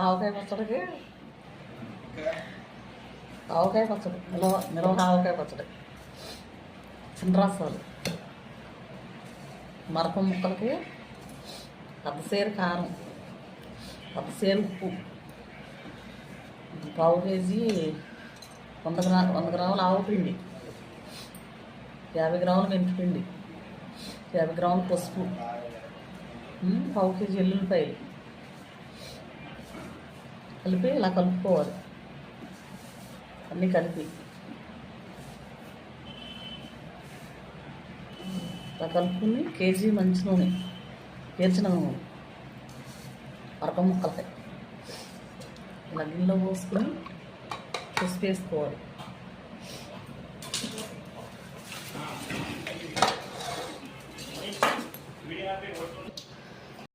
ఆవకాయ పచ్చడికి ఆవకాయ పచ్చడి నిలవ ఆవకాయ పచ్చడి చిన్నరసాలు మరప ముక్కలకి అర్ధసేరు కారం అర్ధసేరు ఉప్పు పావు కేజీ 100 గ్రాముల ఆవుపిండి 50 గ్రాముల మెంతిపిండి 50 గ్రాముల పసుపు పావు కేజీ ఎల్లుల్లిపాయలు కలిపి ఇలా కలుపుకోవాలి అన్నీ కలిపి ఇలా కలుపుకుని కేజీ మంచి నూనె పేర్చిన నూనె మరక ముక్కలకాయ ఇలా గిన్నెలో పోసుకొని పసుపు వేసుకోవాలి